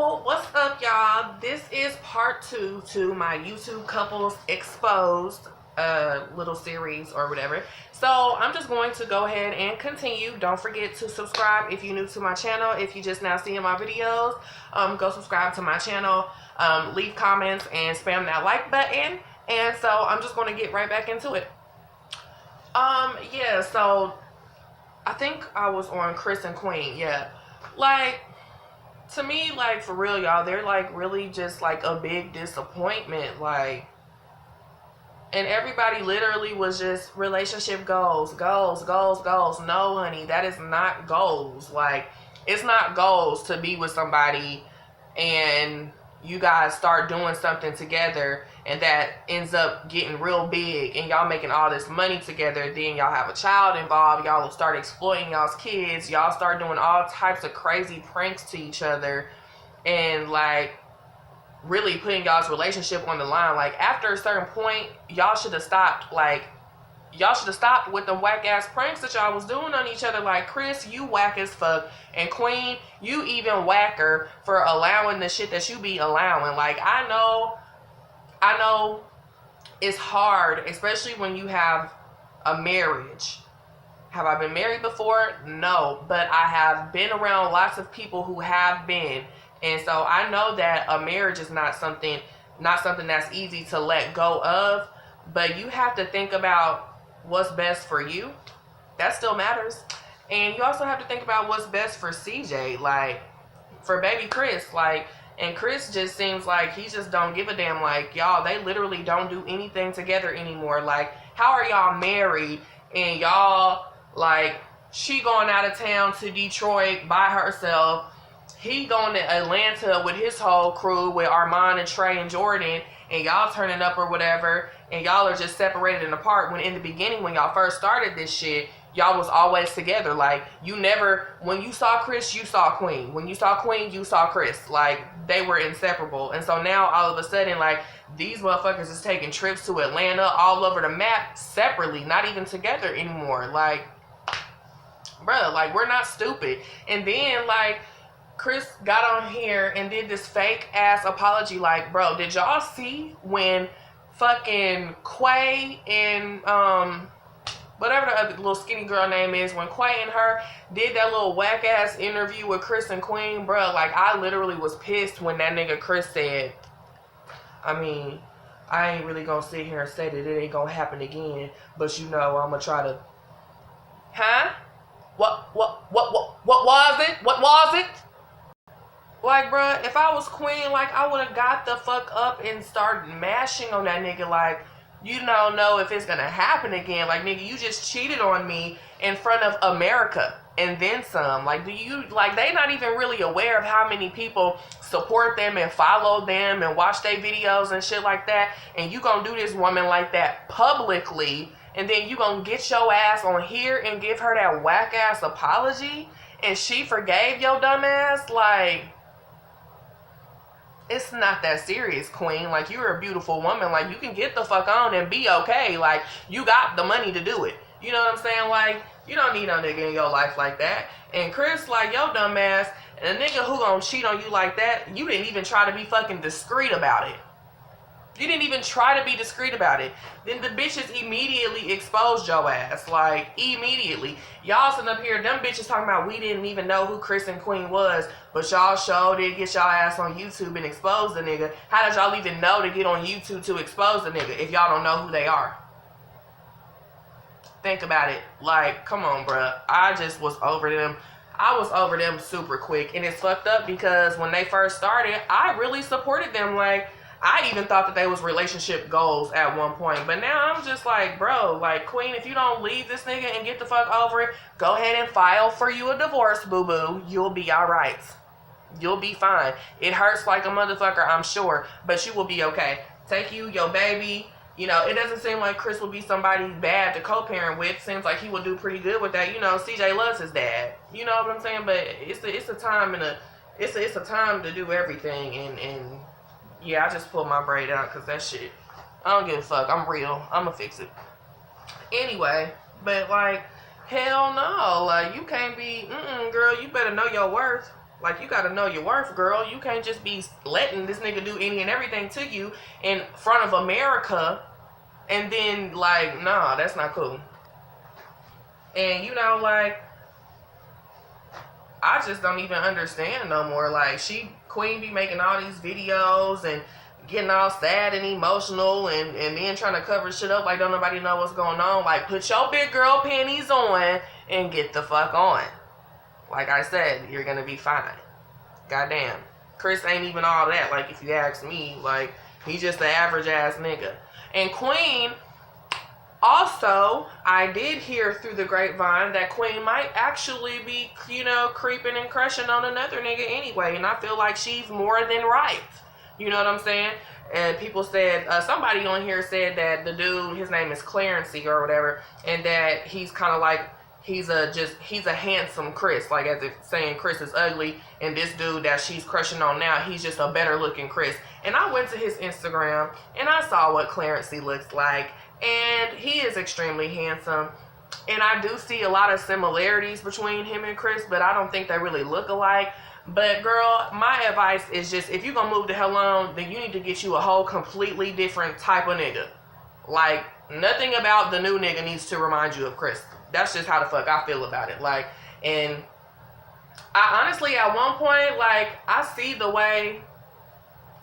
So what's up, y'all? This is part 2 to my YouTube couples exposed little series or whatever. So I'm just going to go ahead and continue. Don't forget to subscribe if you're new to my channel. If you just now seeing my videos, go subscribe to my channel, leave comments and spam that like button. And so I'm just going to get right back into it. Yeah, so I think I was on Chris&Queen. Yeah, like, to me, like, for real, y'all, they're like really just like a big disappointment. Like, and everybody literally was just relationship goals. No, honey, that is not goals. Like, it's not goals to be with somebody and you guys start doing something together and that ends up getting real big and y'all making all this money together. Then y'all have a child involved. Y'all will start exploiting y'all's kids. Y'all start doing all types of crazy pranks to each other and like really putting y'all's relationship on the line. Like, after a certain point, y'all should have stopped. Like, y'all should have stopped with them whack ass pranks that y'all was doing on each other. Like, Chris, you whack as fuck, and Queen, you even whacker for allowing the shit that you be allowing. Like, I know it's hard, especially when you have a marriage. Have I been married before? No, but I have been around lots of people who have been, and so I know that a marriage is not something that's easy to let go of. But you have to think about what's best for you. That still matters. And you also have to think about what's best for CJ, like, for baby Chris. Like, and Chris just seems like he just don't give a damn. Like, y'all, they literally don't do anything together anymore. Like, how are y'all married and y'all, like, she going out of town to Detroit by herself, he going to Atlanta with his whole crew with Armand and Trey and Jordan, and y'all turning up or whatever, and y'all are just separated and apart, when in the beginning, when y'all first started this shit, y'all was always together. Like, you never, when you saw Chris, you saw Queen. When you saw Queen, you saw Chris. Like, they were inseparable. And so now, all of a sudden, like, these motherfuckers is taking trips to Atlanta, all over the map, separately, not even together anymore. Like, bruh, like, we're not stupid. And then, like, Chris got on here and did this fake ass apology. Like, bro, did y'all see when fucking Quay and whatever the other little skinny girl name is, when Quay and her did that little whack ass interview with Chris&Queen, bro? Like, I literally was pissed when that nigga Chris said, I mean, I ain't really gonna sit here and say that it ain't gonna happen again, but you know, I'm gonna try to, huh? What was it? What was it? Like, bruh, if I was Queen, like, I would have got the fuck up and started mashing on that nigga. Like, you don't know if it's gonna happen again. Like, nigga, you just cheated on me in front of America and then some. Like, they not even really aware of how many people support them and follow them and watch their videos and shit like that. And you gonna do this woman like that publicly, and then you gonna get your ass on here and give her that whack ass apology, and she forgave your dumb ass? Like, it's not that serious, Queen. Like, you're a beautiful woman. Like, you can get the fuck on and be okay. Like, you got the money to do it. You know what I'm saying? Like, you don't need no nigga in your life like that. And Chris, like, your dumb ass, and a nigga who gonna cheat on you like that, you didn't even try to be fucking discreet about it. You didn't even try to be discreet about it. Then the bitches immediately exposed your ass. Like, immediately. Y'all sitting up here, them bitches talking about we didn't even know who Chris&Queen was, but y'all sure did get y'all ass on YouTube and expose the nigga. How did y'all even know to get on YouTube to expose the nigga if y'all don't know who they are? Think about it. Like, come on, bruh. I just was over them. I was over them super quick. And it's fucked up because when they first started, I really supported them. Like, I even thought that they was relationship goals at one point. But now I'm just like, bro, like, Queen, if you don't leave this nigga and get the fuck over it, go ahead and file for you a divorce, boo-boo. You'll be all right. You'll be fine. It hurts like a motherfucker, I'm sure, but you will be okay. Take you, your baby. You know, it doesn't seem like Chris would be somebody bad to co-parent with. Seems like he would do pretty good with that. You know, CJ loves his dad. You know what I'm saying? But it's a time and it's a time to do everything. And yeah, I just pulled my braid out because that shit, I don't give a fuck. I'm real. I'm gonna fix it. Anyway, but like, hell no. Like, you can't be, girl, you better know your worth. Like, you gotta know your worth, girl. You can't just be letting this nigga do any and everything to you in front of America, and then, like, nah, that's not cool. And, you know, like, I just don't even understand no more. Like, Queen be making all these videos and getting all sad and emotional and then trying to cover shit up like don't nobody know what's going on. Like, put your big girl panties on and get the fuck on. Like I said, you're gonna be fine. Goddamn. Chris ain't even all that, like, if you ask me. Like, he's just an average ass nigga. And Queen, also, I did hear through the grapevine that Queen might actually be, you know, creeping and crushing on another nigga anyway. And I feel like she's more than right. You know what I'm saying? And people said, somebody on here said that the dude, his name is Clarency or whatever, and that he's kind of like, he's a handsome Chris, like as if saying Chris is ugly, and this dude that she's crushing on now, he's just a better looking Chris. And I went to his Instagram and I saw what Clarency looks like, and he is extremely handsome. And I do see a lot of similarities between him and Chris, but I don't think they really look alike. But girl, my advice is just, if you're gonna move the hell on, then you need to get you a whole completely different type of nigga. Like, nothing about the new nigga needs to remind you of Chris. That's just how the fuck I feel about it. Like, and I honestly, at one point, like, I see the way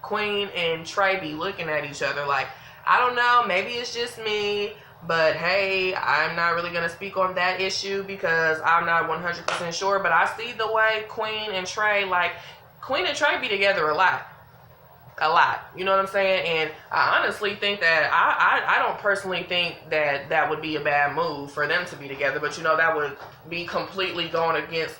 Queen and Trey be looking at each other. Like, I don't know, maybe it's just me, but hey, I'm not really going to speak on that issue because I'm not 100% sure. But I see the way Queen and Trey, like, Queen and Trey be together a lot. You know what I'm saying? And I honestly think that I don't personally think that that would be a bad move for them to be together, but you know, that would be completely going against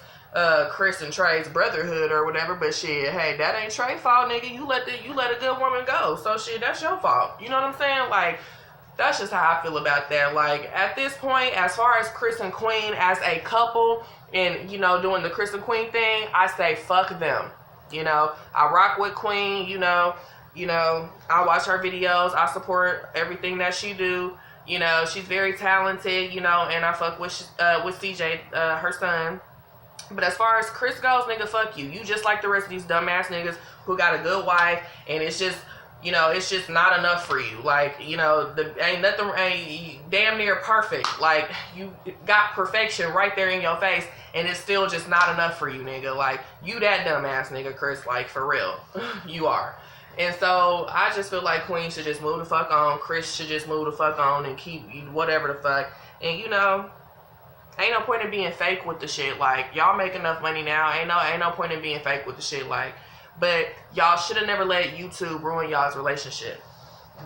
Chris and Trey's brotherhood or whatever. But shit, hey, that ain't Trey's fault, nigga. You let a good woman go, so shit, that's your fault. You know what I'm saying? Like, that's just how I feel about that. Like, at this point, as far as Chris and Queen as a couple and, you know, doing the Chris and Queen thing, I say fuck them. You know, I rock with Queen, you know, I watch her videos, I support everything that she do. You know, she's very talented, you know, and I fuck with CJ, her son. But as far as Chris goes, nigga, fuck you. You just like the rest of these dumbass niggas who got a good wife, and it's just, you know, it's just not enough for you. Like, you know, ain't damn near perfect. Like, you got perfection right there in your face, and it's still just not enough for you, nigga. Like, you that dumbass nigga, Chris, like, for real. You are. And so, I just feel like Queen should just move the fuck on. Chris should just move the fuck on and keep whatever the fuck. And, you know, ain't no point in being fake with the shit. Like, y'all make enough money now. Ain't no point in being fake with the shit. Like, but y'all should have never let YouTube ruin y'all's relationship.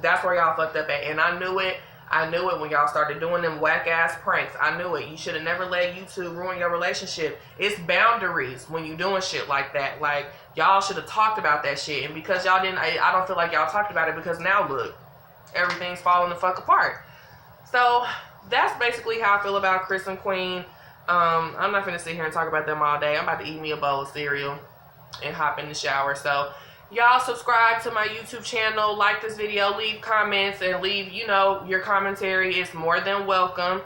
That's where y'all fucked up at. And I knew it. I knew it when y'all started doing them whack ass pranks. I knew it. You should have never let YouTube ruin your relationship. It's boundaries when you doing shit like that. Like, y'all should have talked about that shit. And because y'all didn't, I don't feel like y'all talked about it, because now look, everything's falling the fuck apart. So that's basically how I feel about Chris and Queen. I'm not gonna sit here and talk about them all day. I'm about to eat me a bowl of cereal and hop in the shower. So y'all subscribe to my YouTube channel, like this video, leave comments, and leave, you know, your commentary is more than welcome.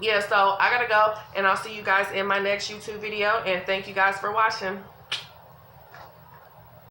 Yeah, so I gotta go, and I'll see you guys in my next YouTube video, and thank you guys for watching.